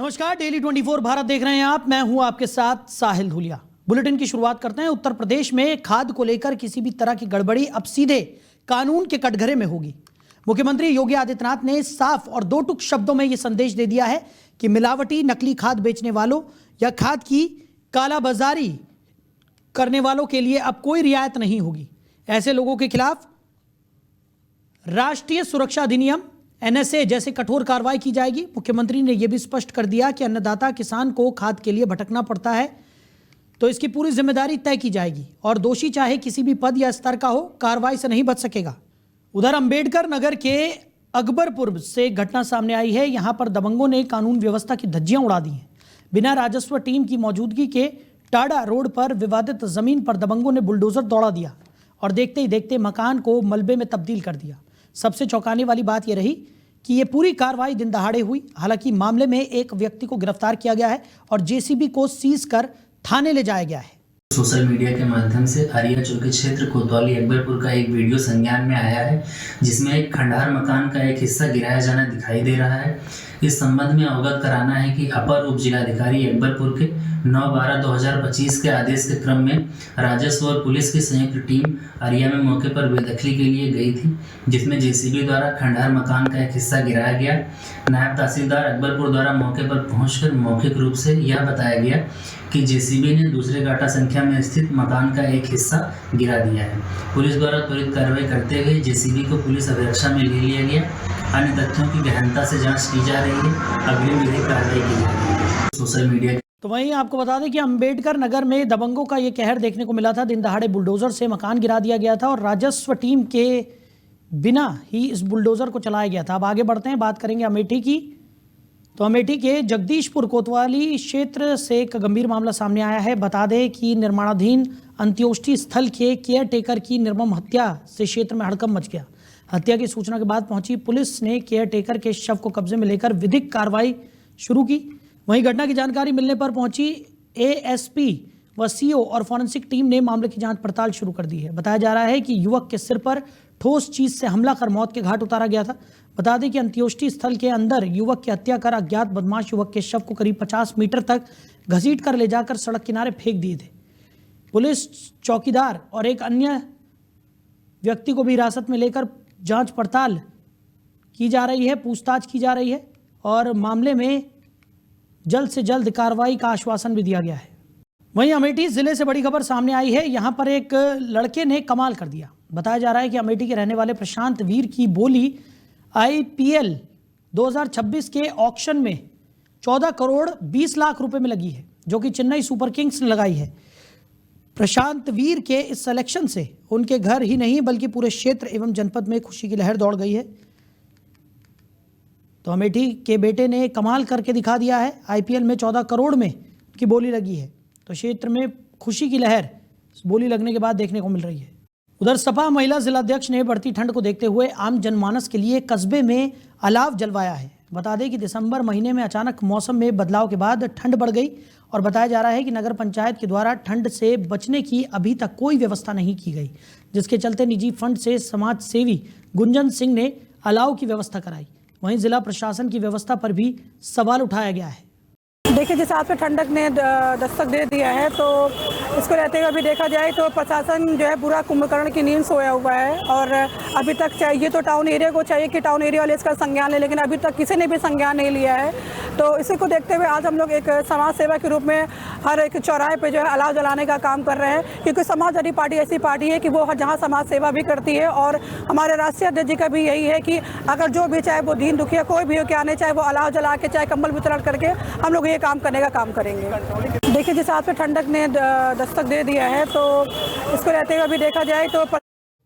नमस्कार, डेली 24 भारत देख रहे हैं आप। मैं हूं आपके साथ साहिल धुलिया। बुलेटिन की शुरुआत करते हैं। उत्तर प्रदेश में खाद को लेकर किसी भी तरह की गड़बड़ी अब सीधे कानून के कटघरे में होगी। मुख्यमंत्री योगी आदित्यनाथ ने साफ और दो टूक शब्दों में यह संदेश दे दिया है कि मिलावटी नकली खाद बेचने वालों या खाद की कालाबाजारी करने वालों के लिए अब कोई रियायत नहीं होगी। ऐसे लोगों के खिलाफ राष्ट्रीय सुरक्षा अधिनियम NSA जैसे कठोर कार्रवाई की जाएगी। मुख्यमंत्री ने यह भी स्पष्ट कर दिया कि अन्नदाता किसान को खाद के लिए भटकना पड़ता है तो इसकी पूरी जिम्मेदारी तय की जाएगी और दोषी चाहे किसी भी पद या स्तर का हो, कार्रवाई से नहीं बच सकेगा। उधर अंबेडकर नगर के अकबरपुर से घटना सामने आई है। यहां पर दबंगों ने कानून व्यवस्था की धज्जियां उड़ा दी हैं। बिना राजस्व टीम की मौजूदगी के टाडा रोड पर विवादित जमीन पर दबंगों ने बुलडोजर दौड़ा दिया और देखते ही देखते मकान को मलबे में तब्दील कर दिया। सबसे चौंकाने वाली बात यह रही कि यह पूरी कार्रवाई दिन दहाड़े हुई। हालांकि मामले में एक व्यक्ति को गिरफ्तार किया गया है और जेसीबी को सीज कर थाने ले जाया गया है। सोशल मीडिया के माध्यम से अरिया चौकी क्षेत्र कोतवाली अकबरपुर का एक वीडियो संज्ञान में आया है जिसमें एक खंडहर मकान का एक हिस्सा गिराया जाना दिखाई दे रहा है। इस संबंध में अवगत कराना है कि अपर उप जिलाधिकारी अकबरपुर के 9/12/2025 के आदेश के क्रम में राजस्व और पुलिस की संयुक्त टीम अरिया में मौके पर बेदखली के लिए गई थी, जिसमें जेसीबी द्वारा खंडहर मकान का एक हिस्सा गिराया गया। नायब तहसीलदार अकबरपुर द्वारा मौके पर पहुंचकर मौखिक रूप से यह बताया गया कि जेसीबी ने दूसरे गाटा संख्या में स्थित मकान का एक हिस्सा गिरा दिया है। पुलिस द्वारा त्वरित कार्रवाई करते हुए जेसीबी को पुलिस अभिरक्षा में ले लिया गया। अन्य तथ्यों की गहनता से जांच की जा रही है। अग्रिम विधिक कार्रवाई की जा रही है। सोशल मीडिया तो वहीं आपको बता दें कि अंबेडकर नगर में दबंगों का ये कहर देखने को मिला था। दिन दहाड़े बुलडोजर से मकान गिरा दिया गया था और राजस्व टीम के बिना ही इस बुलडोजर को चलाया गया था। अब आगे बढ़ते हैं, बात करेंगे अमेठी की। तो अमेठी के जगदीशपुर कोतवाली क्षेत्र से एक गंभीर मामला सामने आया है। बता दें कि निर्माणाधीन अंत्योष्टि स्थल के केयर टेकर की निर्मम हत्या से क्षेत्र में हड़कंप मच गया। हत्या की सूचना के बाद पहुंची पुलिस ने केयर टेकर के शव को कब्जे में लेकर विधिक कार्रवाई शुरू की। वहीं घटना की जानकारी मिलने पर पहुंची ASP व CO और फॉरेंसिक टीम ने मामले की जांच पड़ताल शुरू कर दी है। बताया जा रहा है कि युवक के सिर पर ठोस चीज से हमला कर मौत के घाट उतारा गया था। बता दें कि अंत्योष्टि स्थल के अंदर युवक की हत्या कर अज्ञात बदमाश युवक के शव को करीब 50 मीटर तक घसीट कर ले जाकर सड़क किनारे फेंक दिए थे। पुलिस चौकीदार और एक अन्य व्यक्ति को भी हिरासत में लेकर जांच पड़ताल की जा रही है, पूछताछ की जा रही है और मामले में जल्द से जल्द कार्रवाई का आश्वासन भी दिया गया है। वहीं अमेठी जिले से बड़ी खबर सामने आई है। यहां पर एक लड़के ने कमाल कर दिया। बताया जा रहा है कि अमेठी के रहने वाले प्रशांत वीर की बोली IPL 2026 के ऑक्शन में 14 करोड़ 20 लाख रुपए में लगी है, जो कि चेन्नई सुपर किंग्स ने लगाई है। प्रशांत वीर के इस सिलेक्शन से उनके घर ही नहीं बल्कि पूरे क्षेत्र एवं जनपद में खुशी की लहर दौड़ गई है। तो अमेठी के बेटे ने कमाल करके दिखा दिया है। IPL में 14 करोड़ में की बोली लगी है, तो क्षेत्र में खुशी की लहर बोली लगने के बाद देखने को मिल रही है। उधर सपा महिला जिलाध्यक्ष ने बढ़ती ठंड को देखते हुए आम जनमानस के लिए कस्बे में अलाव जलवाया है। बता दें कि दिसंबर महीने में अचानक मौसम में बदलाव के बाद ठंड बढ़ गई और बताया जा रहा है कि नगर पंचायत के द्वारा ठंड से बचने की अभी तक कोई व्यवस्था नहीं की गई, जिसके चलते निजी फंड से समाज सेवी गुंजन सिंह ने अलाव की व्यवस्था कराई। वहीं जिला प्रशासन की व्यवस्था पर भी सवाल उठाया गया है। देखिए, जिस हिसाब से ठंडक ने दस्तक दे दिया है तो इसको रहते हुए अभी देखा जाए तो प्रशासन जो है पूरा कुंभकर्ण की नींद सोया हुआ है और अभी तक चाहिए तो टाउन एरिया को चाहिए कि टाउन एरिया वाले इसका संज्ञान ले, लेकिन अभी तक किसी ने भी संज्ञान नहीं लिया है। तो इसी को देखते हुए आज हम लोग एक समाज सेवा के रूप में हर एक चौराहे पे जो है अलाव जलाने का काम कर रहे हैं, क्योंकि समाजवादी पार्टी ऐसी पार्टी है कि वो जहाँ समाज सेवा भी करती है और हमारे राष्ट्रीय अध्यक्ष जी का भी यही है कि अगर जो भी चाहे वो दीन दुखिया कोई भी हो क्या आने, चाहे वो अलाव जला के चाहे कंबल वितरण करके हम लोग ये काम करने का काम करेंगे। देखिए, जिस हिसाब से ठंडक ने दस्तक दे दिया है तो इसको रहते हुए अभी देखा जाए तो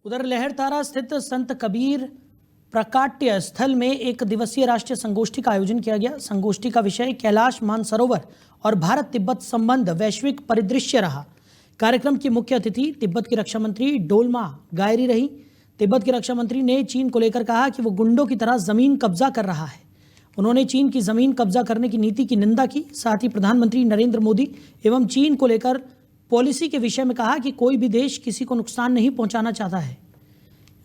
उधर लहरतारा स्थित संत कबीर प्रकाट्य स्थल में एक दिवसीय राष्ट्रीय संगोष्ठी का आयोजन किया गया। संगोष्ठी का विषय कैलाश मानसरोवर और भारत तिब्बत संबंध वैश्विक परिदृश्य रहा। कार्यक्रम की मुख्य अतिथि तिब्बत की रक्षा मंत्री डोलमा गायरी रही। तिब्बत की रक्षा मंत्री ने चीन को लेकर कहा कि वो गुंडों की तरह जमीन कब्जा कर रहा है। उन्होंने चीन की जमीन कब्जा करने की नीति की निंदा की। साथ ही प्रधानमंत्री नरेंद्र मोदी एवं चीन को लेकर पॉलिसी के विषय में कहा कि कोई भी देश किसी को नुकसान नहीं पहुंचाना चाहता है,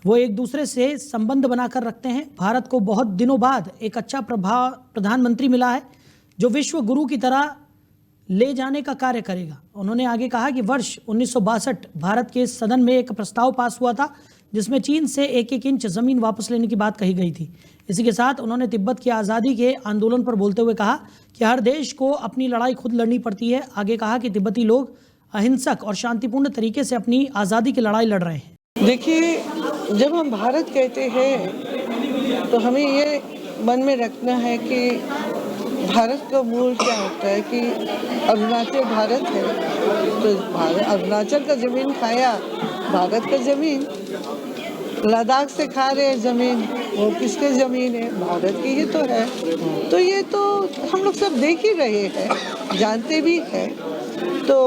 वो एक दूसरे से संबंध बनाकर रखते हैं। भारत को बहुत दिनों बाद एक अच्छा प्रधानमंत्री मिला है जो विश्व गुरु की तरह ले जाने का कार्य करेगा। उन्होंने आगे कहा कि वर्ष 1962 भारत के सदन में एक प्रस्ताव पास हुआ था जिसमें चीन से 1-1 इंच जमीन वापस लेने की बात कही गई थी। इसी के साथ उन्होंने तिब्बत की आज़ादी के आंदोलन पर बोलते हुए कहा कि हर देश को अपनी लड़ाई खुद लड़नी पड़ती है। आगे कहा कि तिब्बती लोग अहिंसक और शांतिपूर्ण तरीके से अपनी आज़ादी की लड़ाई लड़ रहे हैं। देखिए, जब हम भारत कहते हैं तो हमें ये मन में रखना है कि भारत का मूल क्या होता है कि अरुणाचल भारत है, तो अरुणाचल का ज़मीन खाया भारत का ज़मीन, लद्दाख से खा रहे ज़मीन, वो किसके ज़मीन है? भारत की ही तो है। तो ये तो हम लोग सब देख ही रहे हैं, जानते भी हैं। तो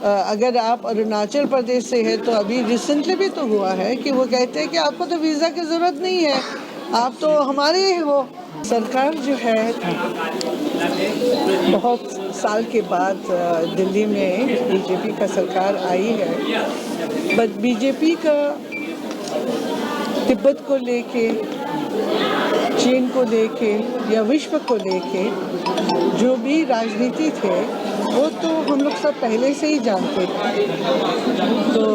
अगर आप अरुणाचल प्रदेश से है तो अभी रिसेंटली भी तो हुआ है कि वो कहते हैं कि आपको तो वीज़ा की ज़रूरत नहीं है, आप तो हमारे ही हो। सरकार जो है बहुत साल के बाद दिल्ली में बीजेपी का सरकार आई है, बट बीजेपी का तिब्बत को लेके, चीन को लेके या विश्व को लेके जो भी राजनीति थे वो तो हम लोग सब पहले से ही जानते थे। तो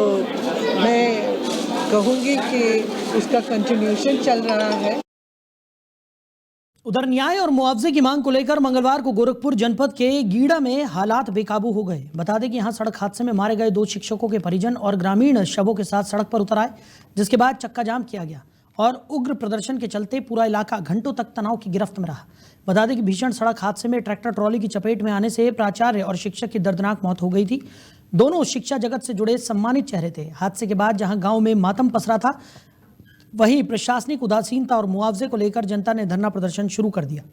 मैं कहूँगी कि उसका कंटिन्यूशन चल रहा है। उधर न्याय और मुआवजे की मांग को लेकर मंगलवार को गोरखपुर जनपद के गीड़ा में हालात बेकाबू हो गए। बता दें कि यहां सड़क हादसे में मारे गए 2 शिक्षकों के परिजन और ग्रामीण शवों के साथ सड़क पर उतर आए, जिसके बाद चक्का जाम किया गया और उग्र प्रदर्शन के चलते पूरा इलाका घंटों तक तनाव की गिरफ्त में रहा। बता दें कि भीषण सड़क हादसे में ट्रैक्टर ट्रॉली की चपेट में आने से प्राचार्य और शिक्षक की दर्दनाक मौत हो गई थी। दोनों शिक्षा जगत से जुड़े सम्मानित चेहरे थे। हादसे के बाद जहां गांव में मातम पसरा था, वहीं प्रशासनिक उदासीनता और मुआवजे को लेकर जनता ने धरना प्रदर्शन शुरू कर दिया।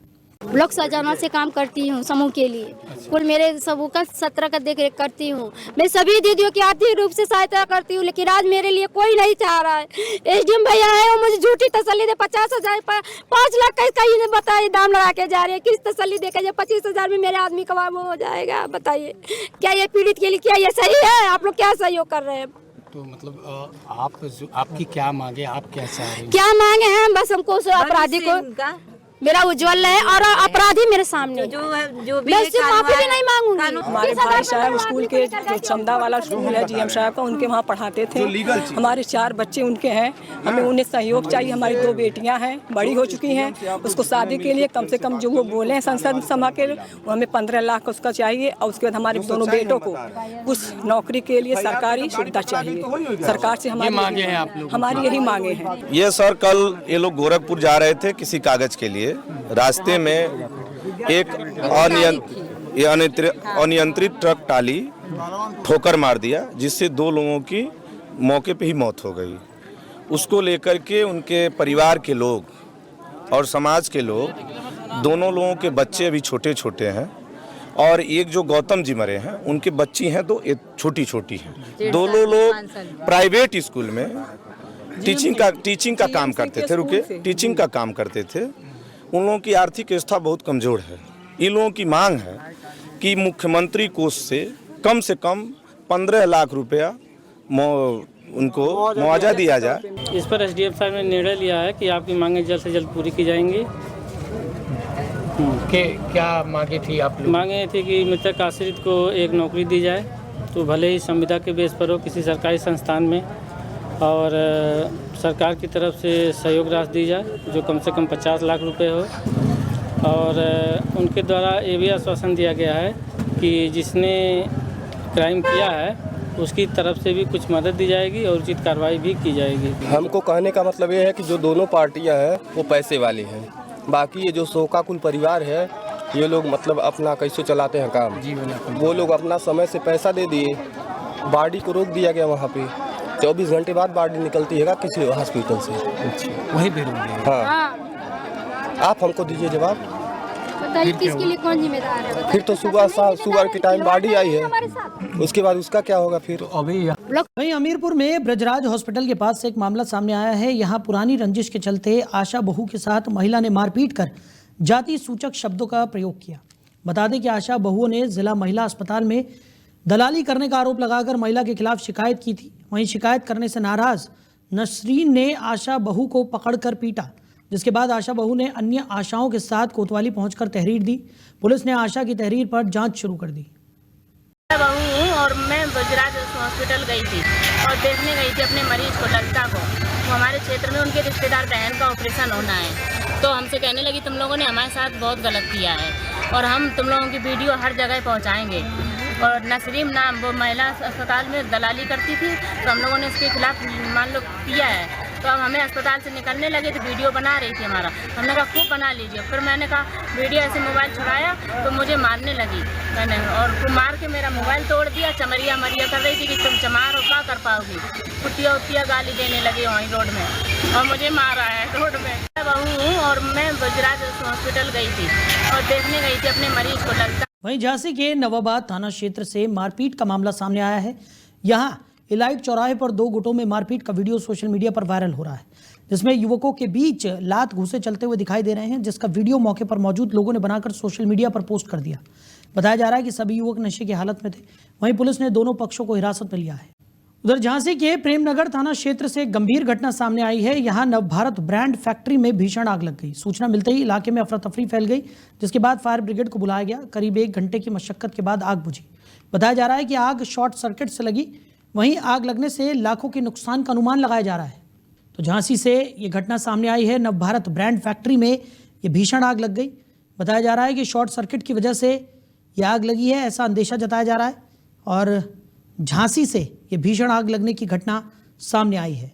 ब्लॉक सजाना से काम करती हूँ समूह के लिए, कुल मेरे समूह का 17 का देख रेख करती हूँ। मैं सभी दीदियों की आर्थिक रूप से सहायता करती हूँ, लेकिन आज मेरे लिए कोई नहीं चाह रहा है। एसडीएम भैया है वो मुझे झूठी तसल्ली दे 50,000 5 लाख का इसका बताइए दाम लगा के जा रहे हैं। किस तसल्ली देकर 25,000 में मेरे आदमी का वो हो जाएगा? बताइए क्या ये पीड़ित के लिए क्या ये सही है? आप लोग क्या सहयोग कर रहे हैं? तो मतलब आपकी क्या मांगे, आप क्या चाह रहे हैं? क्या मांगे हैं? बस हमको अपराधी को मेरा उज्जवल है और अपराधी मेरे सामने जो मैं उससे माफी भी नहीं मांगूंगी। हमारे भाई साहब स्कूल के चंदा वाला स्कूल है जीएम साहब का, उनके वहाँ पढ़ाते थे। हमारे 4 बच्चे उनके हैं, हमें उन्हें सहयोग चाहिए। हमारी 2 बेटियां हैं, बड़ी हो चुकी हैं, उसको शादी के लिए कम से कम जो वो बोले हैं संसद सभा के वो हमें 15 लाख उसका चाहिए। और उसके बाद हमारे दोनों बेटों को कुछ नौकरी के लिए सरकारी सुविधा चाहिए। सरकार से हमारी मांगे हैं आप लोग? हमारी यही मांगे हैं। ये सर कल ये लोग गोरखपुर जा रहे थे किसी कागज के लिए, रास्ते में एक अनियंत्रित ट्रक टाली ठोकर मार दिया, जिससे 2 लोगों की मौके पे ही मौत हो गई। उसको लेकर के उनके परिवार के लोग और समाज के लोग, दोनों लोगों के बच्चे अभी छोटे छोटे हैं और एक जो गौतम जी मरे हैं उनकी बच्ची हैं तो छोटी छोटी हैं। दोनों लोग प्राइवेट स्कूल में टीचिंग का काम करते थे। उन लोगों की आर्थिक व्यवस्था बहुत कमज़ोर है। इन लोगों की मांग है कि मुख्यमंत्री कोष से कम 15 लाख रुपया उनको मुआवजा दिया जाए। इस पर एसडीएम साहब ने निर्णय लिया है कि आपकी मांगें जल्द से जल्द पूरी की जाएंगी। क्या मांगे थी आप लोग? मांगे थी कि मृतक आश्रित को एक नौकरी दी जाए, तो भले ही संविदा के बेस पर हो किसी सरकारी संस्थान में, और सरकार की तरफ से सहयोग राशि दी जाए जो कम से कम 50 लाख रुपए हो। और उनके द्वारा ये भी आश्वासन दिया गया है कि जिसने क्राइम किया है उसकी तरफ से भी कुछ मदद दी जाएगी और उचित कार्रवाई भी की जाएगी। हमको कहने का मतलब ये है कि जो दोनों पार्टियां हैं वो पैसे वाली हैं, बाकी ये जो शोकाकुल परिवार है ये लोग मतलब अपना कैसे चलाते हैं काम। वो लोग अपना समय से पैसा दे दिए, बाडी को रोक दिया गया वहाँ पे, 24 घंटे बाद बाडी निकलती है किसी हॉस्पिटल से। वहीं पे हाँ, आप हमको दीजिए जवाब। बताइए किसके लिए कौन जिम्मेदार है? फिर तो सुबह के टाइम बाडी आई है, उसके बाद उसका क्या होगा फिर? वहीं हमीरपुर में ब्रजराज हॉस्पिटल के पास से एक मामला सामने आया है। यहाँ पुरानी रंजिश के चलते आशा बहू के साथ महिला ने मारपीट कर जाति सूचक शब्दों का प्रयोग किया। बता दें कि आशा बहुओं ने जिला महिला अस्पताल में दलाली करने का आरोप लगाकर महिला के खिलाफ शिकायत की थी। वहीं शिकायत करने से नाराज नसरीन ने आशा बहू को पकड़कर पीटा। जिसके बाद आशा बहू ने अन्य आशाओं के साथ कोतवाली पहुंचकर तहरीर दी। पुलिस ने आशा की तहरीर पर जांच शुरू कर दी। बहू हूँ और मैं गुजरात हॉस्पिटल गई थी और देखने गई थी अपने मरीज को, ललिता को। वो हमारे क्षेत्र में उनके रिश्तेदार बहन का ऑपरेशन होना है, तो हमसे कहने लगी तुम लोगों ने हमारे साथ बहुत गलत किया है और हम तुम लोगों की वीडियो हर जगह पहुंचाएंगे। और नसरीम नाम वो महिला अस्पताल में दलाली करती थी, तो हम लोगों ने उसके खिलाफ मान लो किया है। तो अब हमें अस्पताल से निकलने लगे तो वीडियो बना रही थी हमारा, हमने कहा खूब बना लीजिए। फिर मैंने कहा वीडियो ऐसे मोबाइल छुड़ाया तो मुझे मारने लगी मैंने, और मार के मेरा मोबाइल तोड़ दिया। चमरिया मरिया कर रही थी कि तुम चमार हो, क्या कर पाओगी। कुटिया उटिया गाली देने लगी वहीं रोड में और मुझे मारा है रोड में। बहू हूँ और मैं गुजरात हॉस्पिटल गई थी और देखने गई थी अपने मरीज को, ललिता। वहीं झांसी के नवाबाद थाना क्षेत्र से मारपीट का मामला सामने आया है। यहां इलाइट चौराहे पर दो गुटों में मारपीट का वीडियो सोशल मीडिया पर वायरल हो रहा है, जिसमें युवकों के बीच लात घूंसे चलते हुए दिखाई दे रहे हैं, जिसका वीडियो मौके पर मौजूद लोगों ने बनाकर सोशल मीडिया पर पोस्ट कर दिया। बताया जा रहा है कि सभी युवक नशे की हालत में थे। वहीं पुलिस ने दोनों पक्षों को हिरासत में लिया है। उधर झांसी के प्रेमनगर थाना क्षेत्र से गंभीर घटना सामने आई है। यहां नवभारत ब्रांड फैक्ट्री में भीषण आग लग गई। सूचना मिलते ही इलाके में अफरा तफरी फैल गई, जिसके बाद फायर ब्रिगेड को बुलाया गया। करीब 1 घंटे की मशक्कत के बाद आग बुझी। बताया जा रहा है कि आग शॉर्ट सर्किट से लगी। वहीं आग लगने से लाखों के नुकसान का अनुमान लगाया जा रहा है। तो झांसी से ये घटना सामने आई है। नवभारत ब्रांड फैक्ट्री में ये भीषण आग लग गई। बताया जा रहा है कि शॉर्ट सर्किट की वजह से ये आग लगी है, ऐसा अंदेशा जताया जा रहा है। और झांसी से ये भीषण आग लगने की घटना सामने आई है।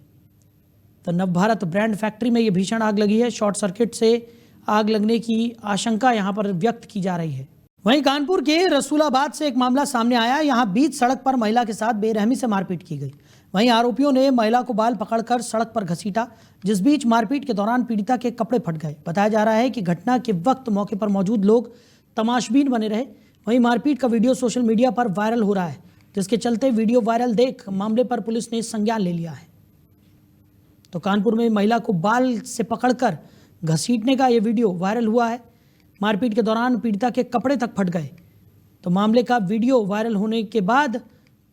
तो नवभारत ब्रांड फैक्ट्री में ये भीषण आग लगी है। शॉर्ट सर्किट से आग लगने की आशंका यहाँ पर व्यक्त की जा रही है। वहीं कानपुर के रसूलाबाद से एक मामला सामने आया। यहाँ बीच सड़क पर महिला के साथ बेरहमी से मारपीट की गई। वहीं आरोपियों ने महिला को बाल पकड़कर सड़क पर घसीटा, जिस बीच मारपीट के दौरान पीड़िता के कपड़े फट गए। बताया जा रहा है कि घटना के वक्त मौके पर मौजूद लोग तमाशबीन बने रहे। वहीं मारपीट का वीडियो सोशल मीडिया पर वायरल हो रहा है, जिसके चलते वीडियो वायरल देख मामले पर पुलिस ने संज्ञान ले लिया है। तो कानपुर में महिला को बाल से पकड़कर घसीटने का ये वीडियो वायरल हुआ है। मारपीट के दौरान पीड़िता के कपड़े तक फट गए। तो मामले का वीडियो वायरल होने के बाद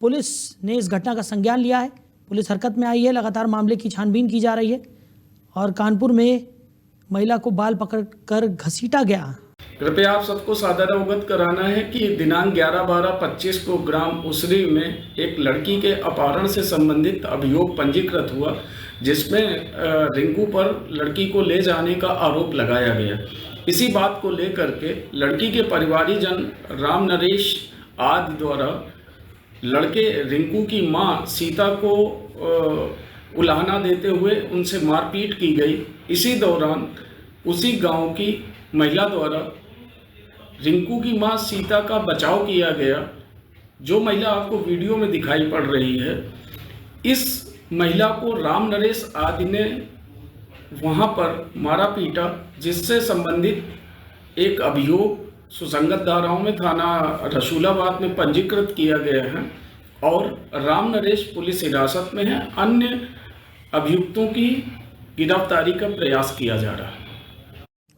पुलिस ने इस घटना का संज्ञान लिया है। पुलिस हरकत में आई है, लगातार मामले की छानबीन की जा रही है। और कानपुर में महिला को बाल पकड़कर घसीटा गया। कृपया आप सबको सादर अवगत कराना है कि दिनांक 11/12/25 को ग्राम उसरी में एक लड़की के अपहरण से संबंधित अभियोग पंजीकृत हुआ, जिसमें रिंकू पर लड़की को ले जाने का आरोप लगाया गया। इसी बात को लेकर के लड़की के परिवारीजन राम नरेश आदि द्वारा लड़के रिंकू की मां सीता को उलाहना देते हुए उनसे मारपीट की गई। इसी दौरान उसी गांव की महिला द्वारा रिंकू की मां सीता का बचाव किया गया, जो महिला आपको वीडियो में दिखाई पड़ रही है। इस महिला को राम नरेश आदि ने वहां पर मारा पीटा, जिससे संबंधित एक अभियोग सुसंगत धाराओं में थाना रसूलाबाद में पंजीकृत किया गया है और राम नरेश पुलिस हिरासत में है। अन्य अभियुक्तों की गिरफ्तारी का प्रयास किया जा रहा है।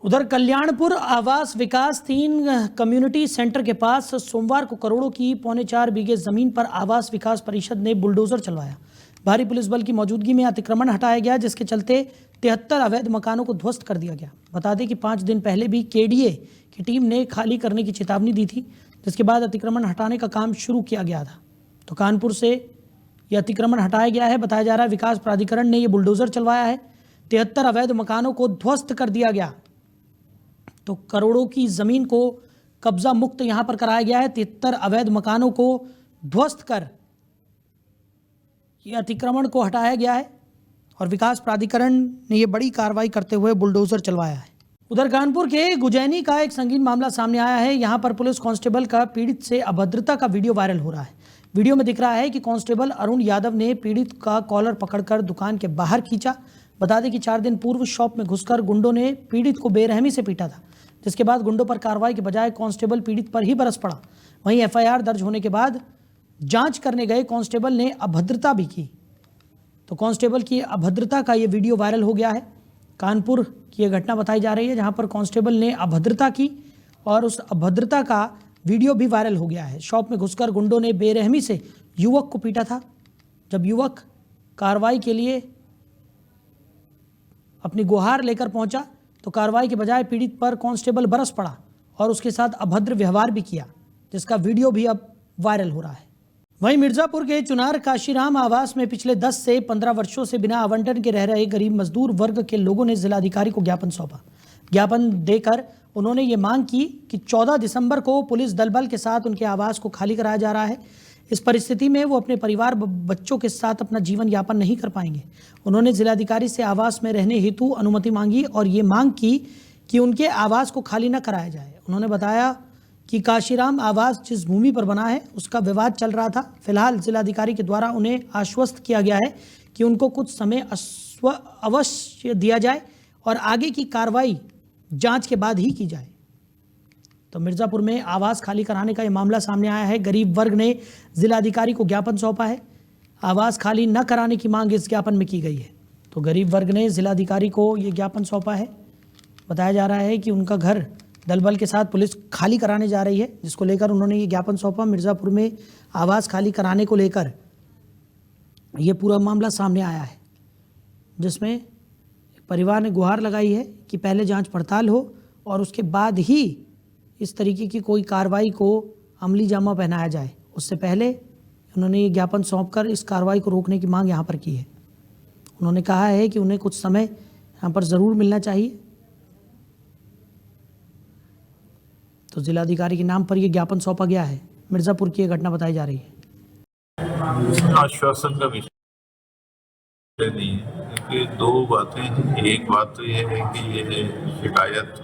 उधर कल्याणपुर आवास विकास 3 कम्युनिटी सेंटर के पास सोमवार को करोड़ों की 4.25 बीघे जमीन पर आवास विकास परिषद ने बुलडोजर चलवाया। भारी पुलिस बल की मौजूदगी में अतिक्रमण हटाया गया, जिसके चलते 73 अवैध मकानों को ध्वस्त कर दिया गया। बता दें कि 5 दिन पहले भी केडीए की टीम ने खाली करने की चेतावनी दी थी, जिसके बाद अतिक्रमण हटाने का काम शुरू किया गया था। तो कानपुर से यह अतिक्रमण हटाया गया है। बताया जा रहा है विकास प्राधिकरण ने यह बुलडोजर चलवाया है। 73 अवैध मकानों को ध्वस्त कर दिया गया। तो करोड़ों की जमीन को कब्जा मुक्त यहां पर कराया गया है। 73 अवैध मकानों को ध्वस्त कर यह अतिक्रमण को हटाया गया है और विकास प्राधिकरण ने यह बड़ी कार्रवाई करते हुए बुलडोजर चलवाया है। उधर कानपुर के गुजैनी का एक संगीन मामला सामने आया है। यहां पर पुलिस कांस्टेबल का पीड़ित से अभद्रता का वीडियो वायरल हो रहा है। वीडियो में दिख रहा है कि कांस्टेबल अरुण यादव ने पीड़ित का कॉलर पकड़कर दुकान के बाहर खींचा। बता दें कि 4 दिन पूर्व शॉप में घुसकर गुंडों ने पीड़ित को बेरहमी से पीटा था, जिसके बाद गुंडों पर कार्रवाई के बजाय कांस्टेबल पीड़ित पर ही बरस पड़ा। वहीं एफआईआर दर्ज होने के बाद जांच करने गए कांस्टेबल ने अभद्रता भी की। तो कांस्टेबल की अभद्रता का ये वीडियो वायरल हो गया है। कानपुर की यह घटना बताई जा रही है, जहां पर कांस्टेबल ने अभद्रता की और उस अभद्रता का वीडियो भी वायरल हो गया है। शॉप में घुसकर गुंडों ने बेरहमी से युवक को पीटा था। जब युवक कार्रवाई के लिए अपनी गुहार लेकर पहुंचा तो कार्रवाई के बजाय पीड़ित पर कांस्टेबल बरस पड़ा और उसके साथ अभद्र व्यवहार भी किया, जिसका वीडियो भी अब वायरल हो रहा है। वहीं मिर्जापुर के चुनार काशीराम आवास में पिछले 10 से 15 वर्षों से बिना आवंटन के रह रहे गरीब मजदूर वर्ग के लोगों ने जिलाधिकारी को ज्ञापन सौंपा। ज्ञापन देकर उन्होंने ये मांग की कि 14 दिसंबर को पुलिस दल बल के साथ उनके आवास को खाली कराया जा रहा है। इस परिस्थिति में वो अपने परिवार बच्चों के साथ अपना जीवन यापन नहीं कर पाएंगे। उन्होंने जिलाधिकारी से आवास में रहने हेतु अनुमति मांगी और ये मांग की कि उनके आवास को खाली न कराया जाए। उन्होंने बताया कि काशीराम आवास जिस भूमि पर बना है उसका विवाद चल रहा था। फिलहाल जिलाधिकारी के द्वारा उन्हें आश्वस्त किया गया है कि उनको कुछ समय अवश्य दिया जाए और आगे की कार्रवाई जांच के बाद ही की जाए। तो मिर्जापुर में आवास खाली कराने का ये मामला सामने आया है। गरीब वर्ग ने जिलाधिकारी को ज्ञापन सौंपा है। आवास खाली न कराने की मांग इस ज्ञापन में की गई है। तो गरीब वर्ग ने जिलाधिकारी को ये ज्ञापन सौंपा है। बताया जा रहा है कि उनका घर दल बल के साथ पुलिस खाली कराने जा रही है, जिसको लेकर उन्होंने ये ज्ञापन सौंपा। मिर्जापुर में आवास खाली कराने को लेकर ये पूरा मामला सामने आया है, जिसमें परिवार ने गुहार लगाई है कि पहले जांच पड़ताल हो और उसके बाद ही इस तरीके की कोई कार्रवाई को अमली जामा पहनाया जाए। उससे पहले उन्होंने ये ज्ञापन सौंपकर इस कार्रवाई को रोकने की मांग यहाँ पर की है। उन्होंने कहा है कि उन्हें कुछ समय यहाँ पर ज़रूर मिलना चाहिए। तो जिलाधिकारी के नाम पर यह ज्ञापन सौंपा गया है। मिर्जापुर की यह घटना बताई जा रही है। आश्वासन का विषय नहीं है, क्योंकि दो बातें हैं। एक बात तो यह है कि यह शिकायत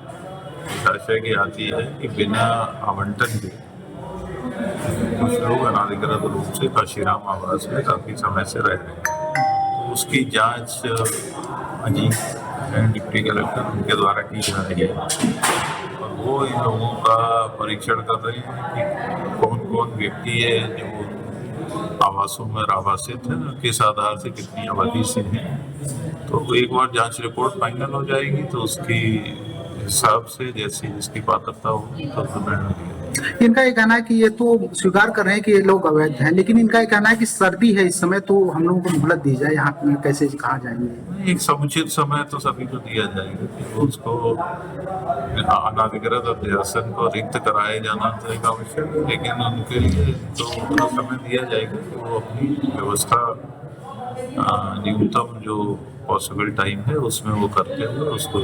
आशय की आती है कि बिना आवंटन के कुछ लोग अनाधिकृत रूप से काशीराम आवास में काफी समय से रह रहे हैं। तो उसकी जांच अजीत डिप्टी कलेक्टर उनके द्वारा की जा रही है और वो इन लोगों का परीक्षण कर रहे हैं कि कौन कौन व्यक्ति है जो आवासों में आवासित है, किस आधार से कितनी अवधि से हैं। तो एक बार जांच रिपोर्ट फाइनल हो जाएगी तो उसकी हिसाब से जैसी जिसकी पात्रता होगी तो निर्णय लिया। इनका ये कहना है कि ये तो स्वीकार कर रहे हैं कि ये लोग अवैध हैं, लेकिन इनका ये कहना है कि सर्दी है इस समय, तो हम लोगों को मोहलत दी जाए। यहाँ पे कैसे कहाँ जाएंगे? एक समुचित समय तो सभी को दिया जाएगा। उसको अनाधिकृत अध्यासन को रिक्त कराए जाना तो एक आवश्यक है, लेकिन उनके लिए तो उतना समय दिया जाएगा कि वो अपनी व्यवस्था न्यूनतम जो पॉसिबल टाइम है उसमें वो करते हुए उसको।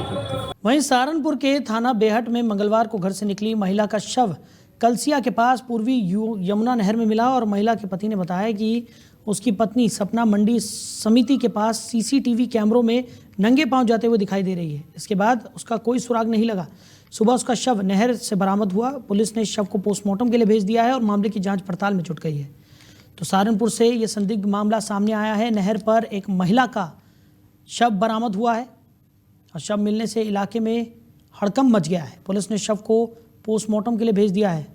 वहीं सहारनपुर के थाना बेहट में मंगलवार को घर से निकली महिला का शव कलसिया के पास पूर्वी यमुना नहर में मिला और महिला के पति ने बताया कि उसकी पत्नी सपना मंडी समिति के पास सीसीटीवी कैमरों में नंगे पांव जाते हुए दिखाई दे रही है। इसके बाद उसका कोई सुराग नहीं लगा। सुबह उसका शव नहर से बरामद हुआ। पुलिस ने शव को पोस्टमार्टम के लिए भेज दिया है और मामले की जाँच पड़ताल में जुट गई है। तो सहारनपुर से ये संदिग्ध मामला सामने आया है। नहर पर एक महिला का शव बरामद हुआ है और शव मिलने से इलाके में हड़कंप मच गया है। पुलिस ने शव को पोस्टमार्टम के लिए भेज दिया है।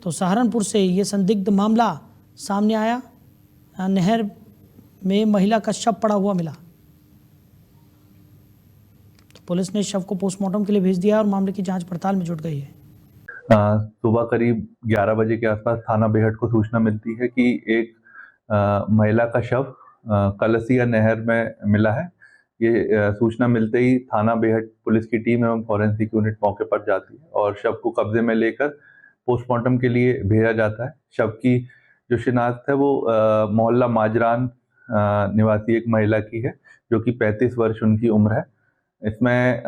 तो सहारनपुर से ये संदिग्ध मामला सामने आया। नहर में महिला का शव पड़ा हुआ मिला। तो पुलिस ने शव को पोस्टमार्टम के लिए भेज दिया और मामले की जांच पड़ताल में जुट गई है। सुबह करीब 11 बजे के आसपास थाना बेहट को सूचना मिलती है कि एक महिला का शव कलसिया नहर में मिला है। ये सूचना मिलते ही थाना बेहट पुलिस की टीम एवं फॉरेंसिक यूनिट मौके पर जाती है और शव को कब्जे में लेकर पोस्टमार्टम के लिए भेजा जाता है। शव की जो शिनाख्त है वो मोहल्ला माजरान निवासी एक महिला की है, जो कि 35 वर्ष उनकी उम्र है। इसमें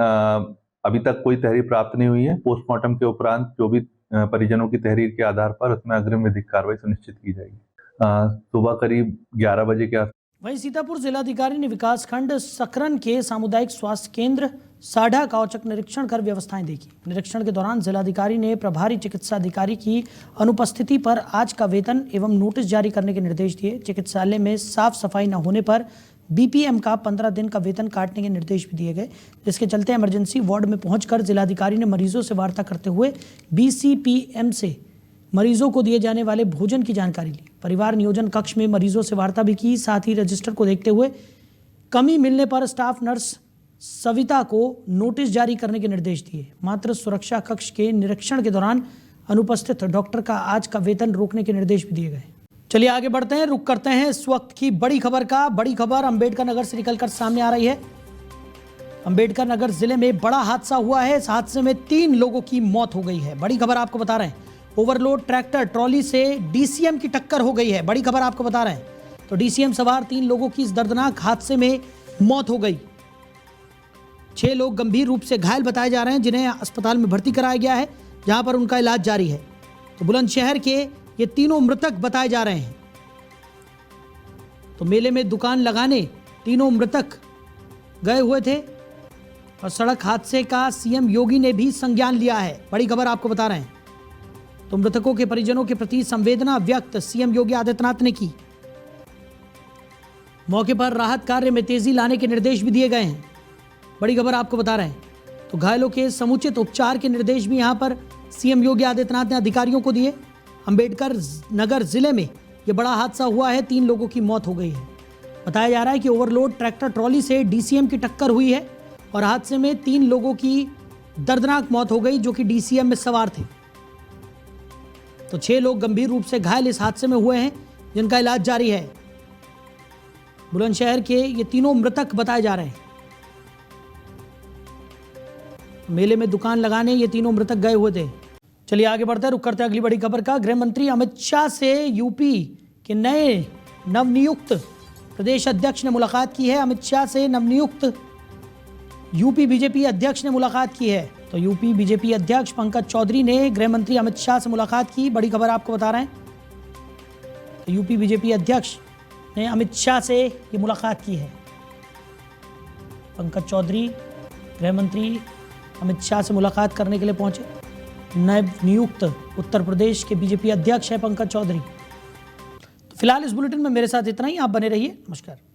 अभी तक कोई तहरीर प्राप्त नहीं हुई है। पोस्टमार्टम के उपरांत जो भी परिजनों की तहरीर के आधार पर उसमें अग्रिम विधिक कार्रवाई सुनिश्चित की जाएगी। सुबह करीब 11 बजे के आसपास वहीं सीतापुर जिलाधिकारी ने विकासखंड सकरन के सामुदायिक स्वास्थ्य केंद्र साढ़ा का औचक निरीक्षण कर व्यवस्थाएं देखी। निरीक्षण के दौरान जिलाधिकारी ने प्रभारी चिकित्सा अधिकारी की अनुपस्थिति पर आज का वेतन एवं नोटिस जारी करने के निर्देश दिए। चिकित्सालय में साफ सफाई न होने पर बीपीएम का 15 दिन का वेतन काटने के निर्देश भी दिए गए, जिसके चलते इमरजेंसी वार्ड में पहुंचकर जिलाधिकारी ने मरीजों से वार्ता करते हुए बीसीपीएम से मरीजों को दिए जाने वाले भोजन की जानकारी ली। परिवार नियोजन कक्ष में मरीजों से वार्ता भी की। साथ ही रजिस्टर को देखते हुए कमी मिलने पर स्टाफ नर्स सविता को नोटिस जारी करने के निर्देश दिए। मात्र सुरक्षा कक्ष के निरीक्षण के दौरान अनुपस्थित डॉक्टर का आज का वेतन रोकने के निर्देश भी दिए गए। चलिए आगे बढ़ते हैं, रुक करते हैं इस वक्त की बड़ी खबर का। बड़ी खबर अंबेडकर नगर से निकलकर सामने आ रही है। अंबेडकर नगर जिले में बड़ा हादसा हुआ है। इस हादसे में 3 लोगों की मौत हो गई है। बड़ी खबर आपको बता रहे हैं, ओवरलोड ट्रैक्टर ट्रॉली से डीसीएम की टक्कर हो गई है। बड़ी खबर आपको बता रहे हैं, तो डीसीएम सवार 3 लोगों की इस दर्दनाक हादसे में मौत हो गई। 6 लोग गंभीर रूप से घायल बताए जा रहे हैं, जिन्हें अस्पताल में भर्ती कराया गया है, जहां पर उनका इलाज जारी है। तो बुलंदशहर के ये तीनों मृतक बताए जा रहे हैं। तो मेले में दुकान लगाने तीनों मृतक गए हुए थे और सड़क हादसे का सीएम योगी ने भी संज्ञान लिया है। बड़ी खबर आपको बता रहे हैं, तो मृतकों के परिजनों के प्रति संवेदना व्यक्त सीएम योगी आदित्यनाथ ने की। मौके पर राहत कार्य में तेजी लाने के निर्देश भी दिए गए हैं। बड़ी खबर आपको बता रहे हैं, तो घायलों के समुचित उपचार के निर्देश भी यहां पर सीएम योगी आदित्यनाथ ने अधिकारियों को दिए। अंबेडकर नगर जिले में यह बड़ा हादसा हुआ है, 3 लोगों की मौत हो गई है। बताया जा रहा है कि ओवरलोड ट्रैक्टर ट्रॉली से डीसीएम की टक्कर हुई है और हादसे में 3 लोगों की दर्दनाक मौत हो गई, जो कि डीसीएम में सवार थे। तो 6 लोग गंभीर रूप से घायल इस हादसे में हुए हैं, जिनका इलाज जारी है। बुलंदशहर के ये तीनों मृतक बताए जा रहे हैं। मेले में दुकान लगाने ये तीनों मृतक गए हुए थे। चलिए आगे बढ़ते हैं, रुक करते हैं अगली बड़ी खबर का। गृह मंत्री अमित शाह से यूपी के नए नवनियुक्त प्रदेश अध्यक्ष ने मुलाकात की है। अमित शाह से नवनियुक्त यूपी बीजेपी अध्यक्ष ने मुलाकात की है। तो यूपी बीजेपी अध्यक्ष पंकज चौधरी ने गृह मंत्री अमित शाह से मुलाकात की। बड़ी खबर आपको बता रहे हैं, तो यूपी बीजेपी अध्यक्ष ने अमित शाह से ये मुलाकात की है। पंकज चौधरी गृह मंत्री अमित शाह से मुलाकात करने के लिए पहुंचे। नए नियुक्त उत्तर प्रदेश के बीजेपी अध्यक्ष है पंकज चौधरी। तो फिलहाल इस बुलेटिन में मेरे साथ इतना ही। आप बने रहिए। नमस्कार।